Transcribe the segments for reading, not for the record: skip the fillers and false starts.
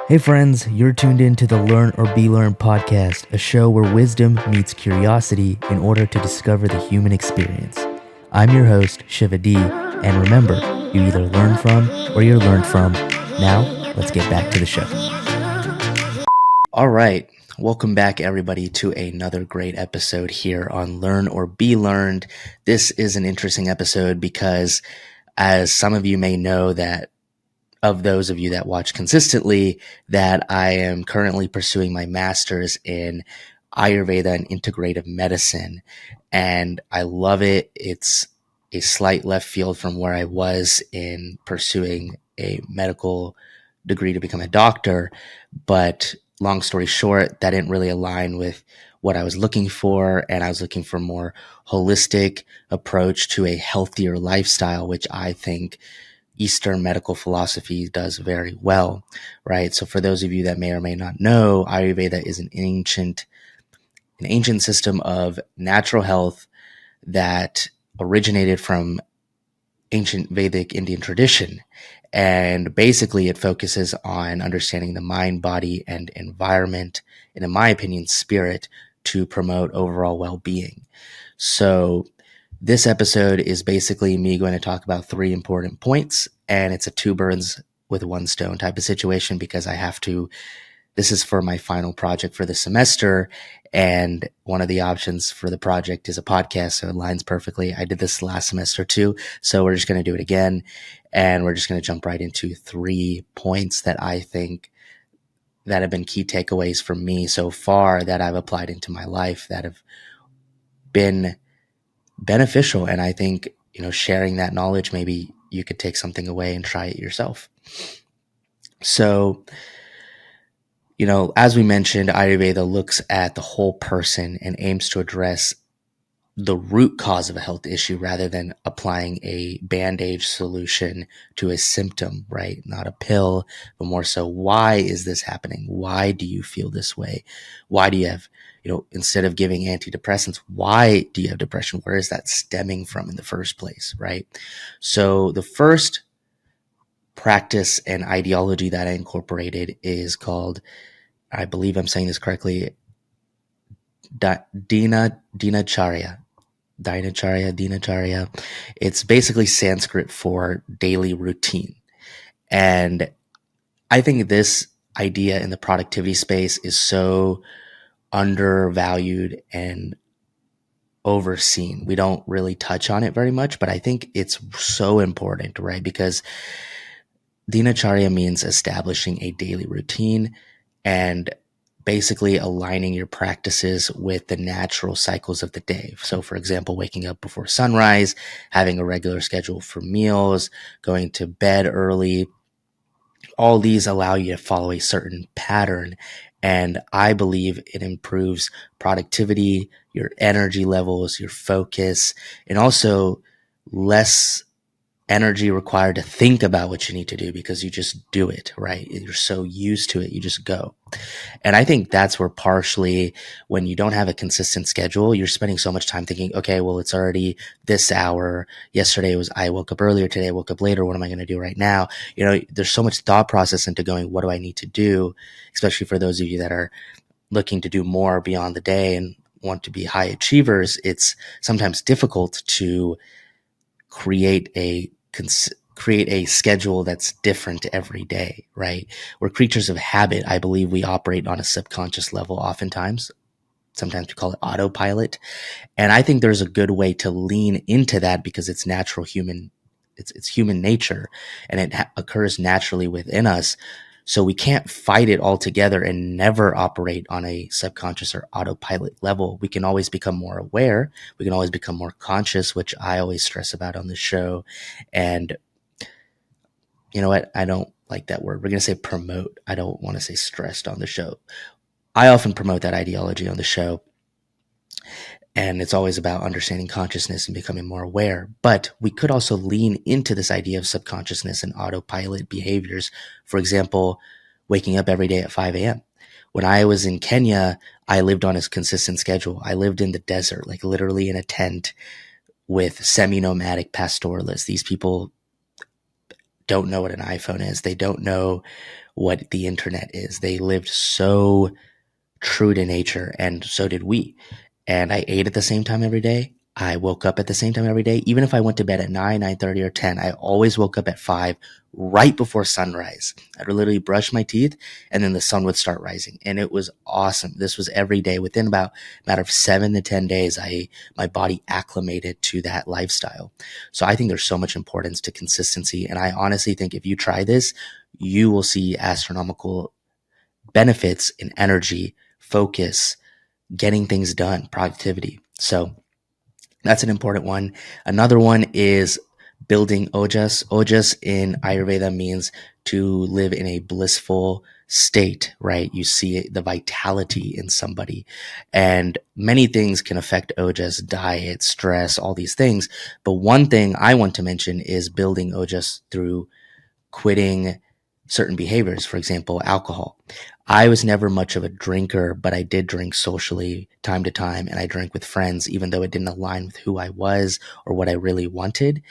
Hey friends, you're tuned in to the Learn or Be Learned podcast, a show where wisdom meets curiosity in order to discover the human experience. I'm your host, Shiva D, and remember, you either learn from or you're learned from. Now, let's get back to the show. All right, welcome back everybody to another great episode here on Learn or Be Learned. This is an interesting episode because, as some of you may know, that of those of you that watch consistently, that I am currently pursuing my master's in Ayurveda and integrative medicine. And I love it. It's a slight left field from where I was in pursuing a medical degree to become a doctor. But long story short, that didn't really align with what I was looking for. And I was looking for a more holistic approach to a healthier lifestyle, which I think Eastern medical philosophy does very well, right? So for those of you that may or may not know, Ayurveda is an ancient system of natural health that originated from ancient Vedic Indian tradition. And basically it focuses on understanding the mind, body, and environment, and in my opinion, spirit, to promote overall well-being. So this episode is basically me going to talk about 3 important points, and it's a 2 birds with 1 stone type of situation because this is for my final project for the semester, and one of the options for the project is a podcast, so it aligns perfectly. I did this last semester too, so we're just going to do it again, and we're just going to jump right into 3 points that I think that have been key takeaways for me so far that I've applied into my life that have been beneficial. And I think, sharing that knowledge, maybe you could take something away and try it yourself. So, as we mentioned, Ayurveda looks at the whole person and aims to address the root cause of a health issue rather than applying a band-aid solution to a symptom, right? Not a pill, but more so, why is this happening? Why do you feel this way? Why do you have, instead of giving antidepressants, why do you have depression? Where is that stemming from in the first place, right? So the first practice and ideology that I incorporated is called, I believe I'm saying this correctly, Dinacharya. Dinacharya. It's basically Sanskrit for daily routine. And I think this idea in the productivity space is so undervalued and overseen. We don't really touch on it very much, but I think it's so important, right? Because Dinacharya means establishing a daily routine and basically aligning your practices with the natural cycles of the day. So, for example, waking up before sunrise, having a regular schedule for meals, going to bed early, all these allow you to follow a certain pattern. And I believe it improves productivity, your energy levels, your focus, and also less energy required to think about what you need to do because you just do it, right? You're so used to it, you just go. And I think that's where partially when you don't have a consistent schedule, you're spending so much time thinking, okay, well, it's already this hour. Yesterday I woke up earlier. Today I woke up later. What am I going to do right now? There's so much thought process into going, what do I need to do? Especially for those of you that are looking to do more beyond the day and want to be high achievers. It's sometimes difficult to create a schedule that's different every day, right? We're creatures of habit. I believe we operate on a subconscious level oftentimes. Sometimes we call it autopilot. And I think there's a good way to lean into that because it's natural human, it's human nature, and it occurs naturally within us. So we can't fight it altogether and never operate on a subconscious or autopilot level. We can always become more aware. We can always become more conscious, which I always stress about on the show. And you know what? I don't like that word. We're going to say promote. I don't want to say stressed on the show. I often promote that ideology on the show. And it's always about understanding consciousness and becoming more aware. But we could also lean into this idea of subconsciousness and autopilot behaviors. For example, waking up every day at 5 a.m. When I was in Kenya, I lived on a consistent schedule. I lived in the desert, like literally in a tent with semi-nomadic pastoralists. These people don't know what an iPhone is. They don't know what the internet is. They lived so true to nature, and so did we. And I ate at the same time every day. I woke up at the same time every day. Even if I went to bed at 9, 9:30, or 10, I always woke up at 5 right before sunrise. I'd literally brush my teeth and then the sun would start rising. And it was awesome. This was every day. Within about a matter of 7 to 10 days, my body acclimated to that lifestyle. So I think there's so much importance to consistency. And I honestly think if you try this, you will see astronomical benefits in energy, focus, getting things done, productivity. So that's an important one. Another one is building ojas. Ojas in Ayurveda means to live in a blissful state, right? You see the vitality in somebody. And many things can affect ojas, diet, stress, all these things. But one thing I want to mention is building ojas through quitting certain behaviors, for example, alcohol. I was never much of a drinker, but I did drink socially time to time, and I drank with friends, even though it didn't align with who I was or what I really wanted.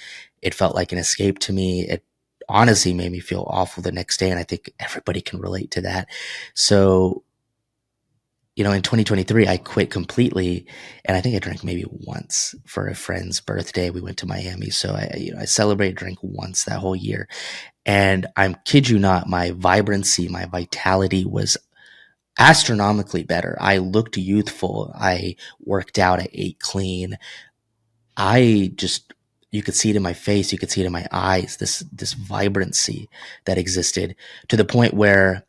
It felt like an escape to me. It honestly made me feel awful the next day, and I think everybody can relate to that. So, in 2023, I quit completely, and I think I drank maybe once for a friend's birthday. We went to Miami, so I celebrated drink once that whole year. And I'm kid you not, my vibrancy, my vitality was astronomically better. I looked youthful. I worked out. I ate clean. I just, you could see it in my face. You could see it in my eyes, this vibrancy that existed, to the point where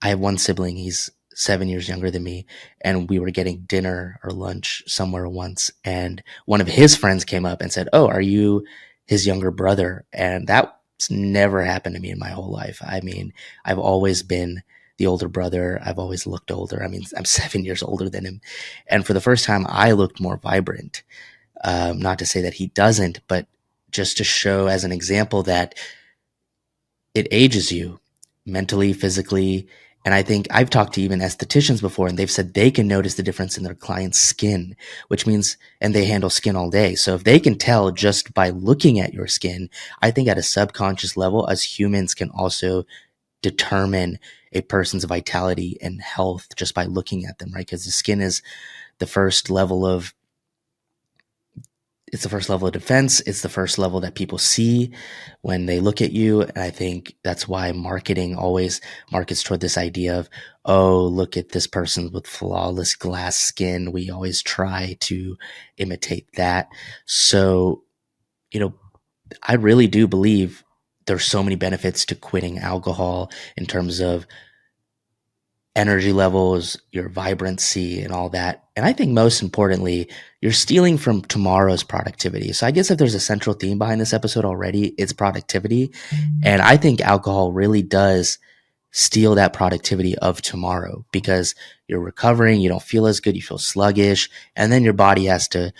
I have one sibling. He's 7 years younger than me. And we were getting dinner or lunch somewhere once. And one of his friends came up and said, "Oh, are you his younger brother?" And that's never happened to me in my whole life. I mean, I've always been the older brother. I've always looked older. I mean, I'm 7 years older than him. And for the first time, I looked more vibrant. Not to say that he doesn't, but just to show as an example that it ages you mentally, physically. And I think I've talked to even estheticians before, and they've said they can notice the difference in their client's skin, which means, and they handle skin all day. So if they can tell just by looking at your skin, I think at a subconscious level, as humans can also determine a person's vitality and health just by looking at them, right? Because the skin is the first level of it's the first level of defense. It's the first level that people see when they look at you. And I think that's why marketing always markets toward this idea of, oh, look at this person with flawless glass skin. We always try to imitate that. So, I really do believe there's so many benefits to quitting alcohol in terms of energy levels, your vibrancy, and all that. And I think most importantly, you're stealing from tomorrow's productivity. So I guess if there's a central theme behind this episode already, it's productivity. And I think alcohol really does steal that productivity of tomorrow, because you're recovering, you don't feel as good, you feel sluggish, and then your body has to,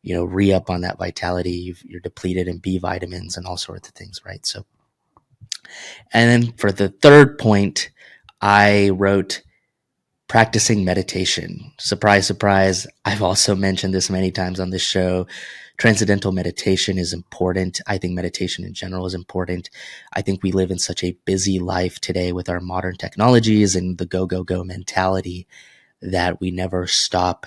re-up on that vitality. You're depleted in B vitamins and all sorts of things, right? So, and then for the third point, I wrote practicing meditation. Surprise, surprise. I've also mentioned this many times on this show. Transcendental meditation is important. I think meditation in general is important. I think we live in such a busy life today with our modern technologies and the go, go, go mentality that we never stop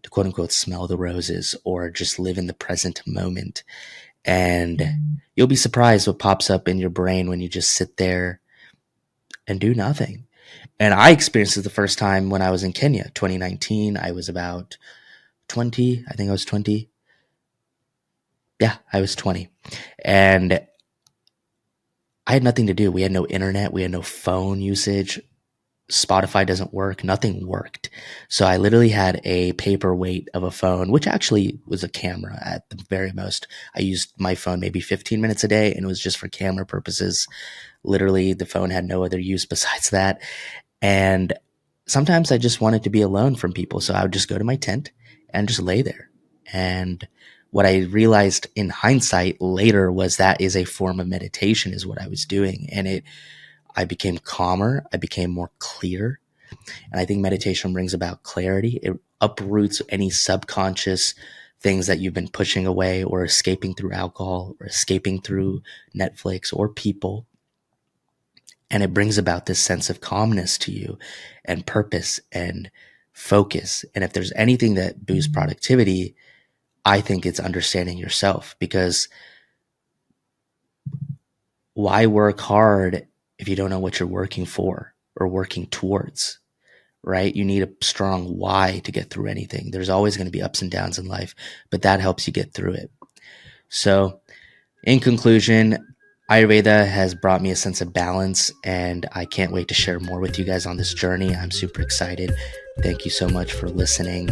to quote unquote smell the roses or just live in the present moment. And you'll be surprised what pops up in your brain when you just sit there and do nothing. And I experienced it the first time when I was in Kenya, 2019. I was about 20. I think I was 20. Yeah, I was 20. And I had nothing to do. We had no internet. We had no phone usage. Spotify doesn't work. Nothing worked. So I literally had a paperweight of a phone, which actually was a camera at the very most. I used my phone maybe 15 minutes a day, and it was just for camera purposes. Literally, the phone had no other use besides that. And sometimes I just wanted to be alone from people. So I would just go to my tent and just lay there. And what I realized in hindsight later was that is a form of meditation, is what I was doing. And I became calmer. I became more clear. And I think meditation brings about clarity. It uproots any subconscious things that you've been pushing away or escaping through alcohol or escaping through Netflix or people. And it brings about this sense of calmness to you and purpose and focus. And if there's anything that boosts productivity, I think it's understanding yourself, because why work hard if you don't know what you're working for or working towards, right? You need a strong why to get through anything. There's always going to be ups and downs in life, but that helps you get through it. So, in conclusion, Ayurveda has brought me a sense of balance, and I can't wait to share more with you guys on this journey. I'm super excited. Thank you so much for listening,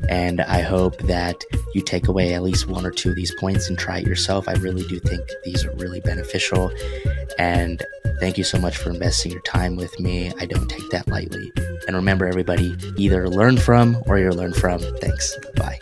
and I hope that you take away at least one or two of these points and try it yourself. I really do think these are really beneficial, and thank you so much for investing your time with me. I don't take that lightly. And remember, everybody, either learn from or you're learned from. Thanks. Bye.